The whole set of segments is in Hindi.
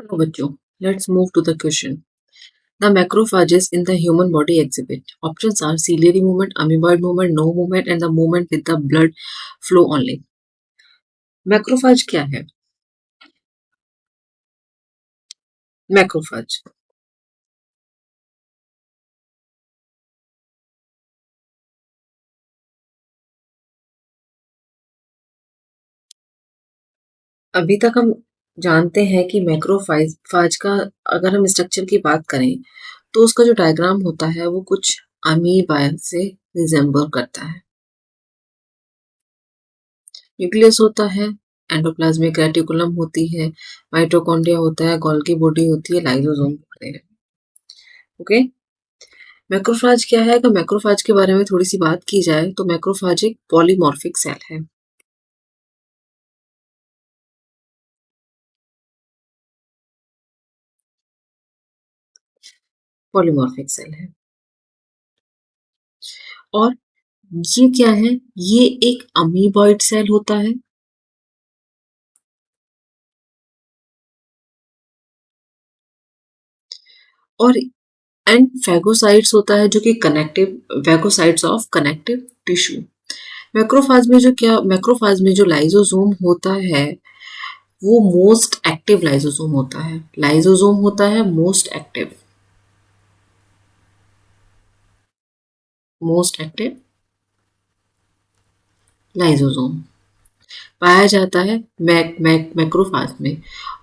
Hello बच्चों, let's move to the question. The macrophages in the human body exhibit. Options are ciliary movement, amoeboid movement, no movement, and the movement with the blood flow only. Macrophage क्या है? मैक्रोफाज अभी तक हम जानते हैं कि मैक्रोफाज का अगर हम स्ट्रक्चर की बात करें तो उसका जो डायग्राम होता है वो कुछ अमीबा से रिजेंबल करता है। न्यूक्लियस होता है, एंडोप्लाज्मिक रेटिकुलम होती है, माइटोकॉन्ड्रिया होता है, गोल्गी बॉडी होती है, लाइसोसोम होते हैं। ओके, मैक्रोफाज क्या है? अगर मैक्रोफाज के बारे में थोड़ी सी बात की जाए तो मैक्रोफाज एक पॉलीमॉर्फिक सेल है। पॉलीमॉर्फिक सेल है और ये क्या है? ये एक अमीबॉइड सेल होता है और एंड फैगोसाइट्स होता है जो कि connective phagocytes of connective tissue. Macrophage में जो लाइसोसोम होता है वो मोस्ट एक्टिव लाइसोसोम होता है। लाइसोसोम होता है मोस्ट एक्टिव लाइसोसोम पाया जाता है मैक्रोफाज में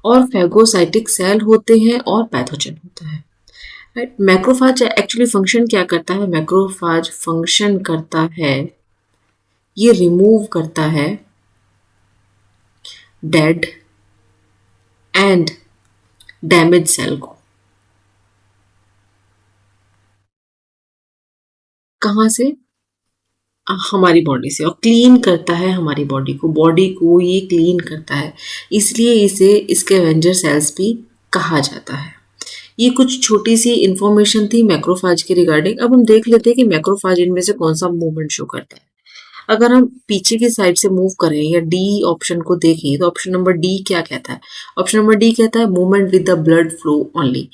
और फैगोसाइटिक सेल होते हैं और पैथोजन होता है। राइट, मैक्रोफाज एक्चुअली फंक्शन क्या करता है? मैक्रोफाज फंक्शन करता है, ये रिमूव करता है डेड एंड डैमेज सेल को। कहाँ से? हमारी बॉडी से, और क्लीन करता है हमारी बॉडी को ये क्लीन करता है, इसलिए इसे स्कैवेंजर सेल्स भी कहा जाता है। ये कुछ छोटी सी इंफॉर्मेशन थी मैक्रोफाज के रिगार्डिंग। अब हम देख लेते हैं कि मैक्रोफाज इनमें से कौन सा मूवमेंट शो करता है। अगर हम पीछे की साइड से मूव करें या डी ऑप्शन को देखें तो ऑप्शन नंबर डी क्या कहता है? ऑप्शन नंबर डी कहता है movement with the blood flow only.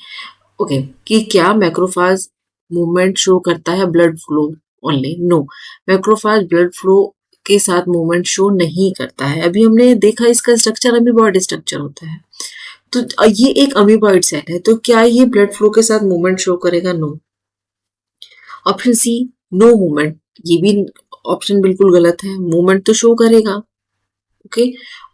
Okay, कि क्या मैक्रोफाज मूवमेंट शो करता है blood flow only? No, macrophage blood flow के साथ मूवमेंट शो नहीं करता है। अभी हमने देखा इसका स्ट्रक्चर अमीबॉइड स्ट्रक्चर होता है, तो ये एक अमीबॉइड सेल है, तो क्या ये ब्लड फ्लो के साथ मूवमेंट शो करेगा? No. Option C, no movement, ये भी ऑप्शन बिल्कुल गलत है, मूवमेंट तो शो करेगा। ओके,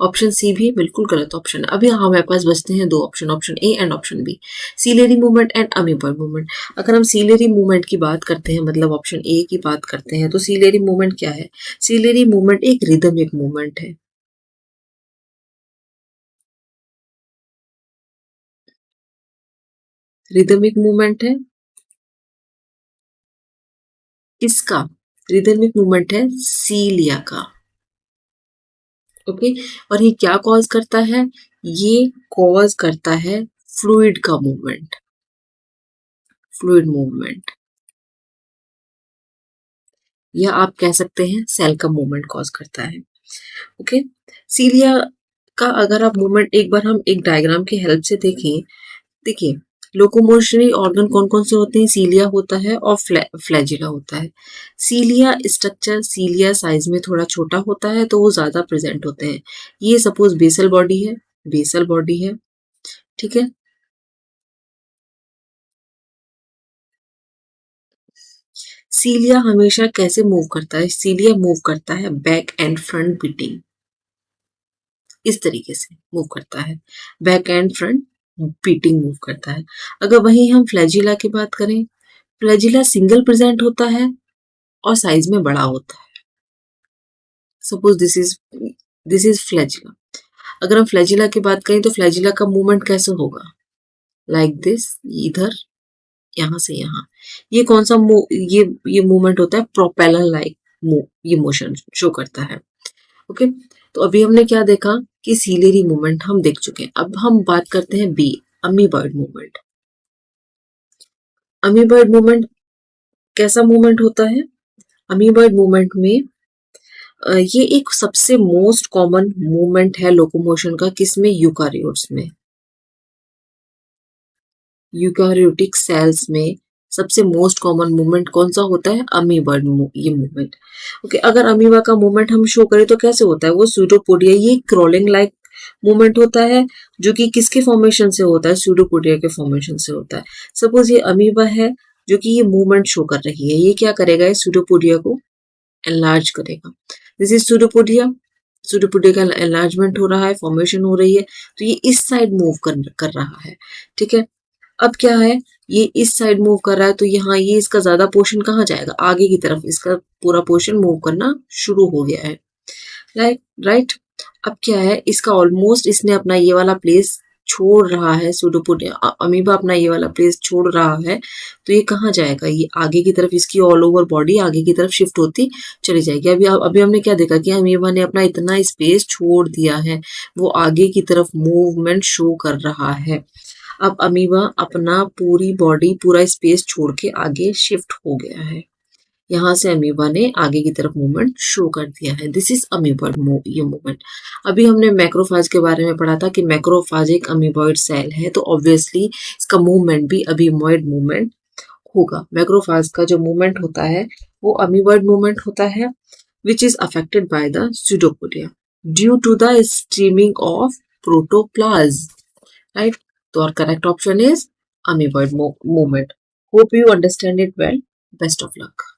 ऑप्शन सी भी बिल्कुल गलत ऑप्शन है। अभी हमारे पास बचते हैं दो option, option A and option B, ciliary movement and amoeboid movement. अगर हम सीलेरी मूवमेंट की बात करते हैं, मतलब ऑप्शन ए की बात करते हैं, तो सीलेरी मूवमेंट क्या है? सीलेरी मूवमेंट एक रिदमिक मूवमेंट है। रिदमिक मूवमेंट है किसका? रिदमिक मूवमेंट है सीलिया का। ओके, और ये क्या कॉज करता है? ये कॉज करता है फ्लूइड का मूवमेंट, फ्लूइड मूवमेंट, या आप कह सकते हैं सेल का मूवमेंट कॉज करता है। ओके, सीलिया का अगर आप मूवमेंट एक बार हम एक डायग्राम की हेल्प से देखें, देखिए लोकोमोशनरी ऑर्गन कौन कौन से होते हैं? सीलिया होता है और फ्लैजिला होता है। सीलिया स्ट्रक्चर, सीलिया साइज में थोड़ा छोटा होता है तो वो ज्यादा प्रेजेंट होते हैं। ये सपोज बेसल बॉडी है, बेसल बॉडी है, ठीक है। सीलिया हमेशा कैसे मूव करता है? सीलिया मूव करता है बैक एंड फ्रंट बीटिंग, इस तरीके से मूव करता है, back and front beating move करता है। अगर वहीं हम फ्लैजिला की बात करें, फ्लैजिला सिंगल प्रेजेंट होता है और साइज में बड़ा होता है। Suppose this is flagella. अगर हम फ्लैजिला की बात करें तो फ्लैजिला का मूवमेंट कैसे होगा? लाइक दिस, इधर, यहाँ से यहाँ। ये कौन सा ये मूवमेंट होता है प्रोपेलर लाइक मूव, ये मोशन शो करता है। ओके, तो अभी हमने क्या देखा कि सीलेरी मूवमेंट हम देख चुके हैं। अब हम बात करते हैं B, amoeboid movement. Amoeboid movement कैसा मूवमेंट होता है? अमीबॉइड मूवमेंट में ये एक सबसे मोस्ट कॉमन मूवमेंट है लोकोमोशन का, किसमें? यूकारियोट्स में। यूकारियोटिक सेल्स में सबसे मोस्ट कॉमन मूवमेंट कौन सा होता है? अमीबॉइड ये मूवमेंट। ओके, अगर अमीबा का मूवमेंट हम शो करें तो कैसे होता है? वो सूडोपोडिया, ये क्रॉलिंग लाइक मूवमेंट होता है, जो कि किसके फॉर्मेशन से होता है? सूडोपोडिया के फॉर्मेशन से होता है। सपोज ये अमीबा है जो कि ये मूवमेंट शो कर रही है, ये क्या करेगा? ये सूडोपोडिया को एनलार्ज करेगा। दिस इज सूडोपोडिया, सूडोपोडिया का एनलार्जमेंट हो रहा है, फॉर्मेशन हो रही है, तो ये इस साइड मूव कर रहा है। ठीक है, अब क्या है, ये इस साइड मूव कर रहा है, तो यहाँ ये इसका ज्यादा पोर्शन कहाँ जाएगा? आगे की तरफ इसका पूरा पोर्शन मूव करना शुरू हो गया है। राइट। अब क्या है, इसका ऑलमोस्ट इसने अपना ये वाला प्लेस छोड़ रहा है, सूडोपोडिया अमीबा अपना ये वाला प्लेस छोड़ रहा है, तो ये कहाँ जाएगा? ये आगे की तरफ, इसकी ऑल ओवर बॉडी आगे की तरफ शिफ्ट होती चली जाएगी। अभी हमने क्या देखा कि अमीबा ने अपना इतना स्पेस छोड़ दिया है, वो आगे की तरफ मूवमेंट शो कर रहा है। अब अमीबा अपना पूरी बॉडी पूरा स्पेस छोड़ के आगे शिफ्ट हो गया है, यहाँ से अमीबा ने आगे की तरफ मूवमेंट शो कर दिया है। दिस इज अमीबॉइड ये मूवमेंट। अभी हमने मैक्रोफाज के बारे में पढ़ा था कि मैक्रोफाज एक अमीबॉइड सेल है, तो ऑब्वियसली इसका मूवमेंट भी अमीबॉइड मूवमेंट होगा। मैक्रोफाज का जो मूवमेंट होता है वो अमीबॉइड मूवमेंट होता है, which is affected by the pseudopodia due to the streaming of protoplasm. Right, तो our correct option is amoeboid movement. Hope you understand it well. Best of luck.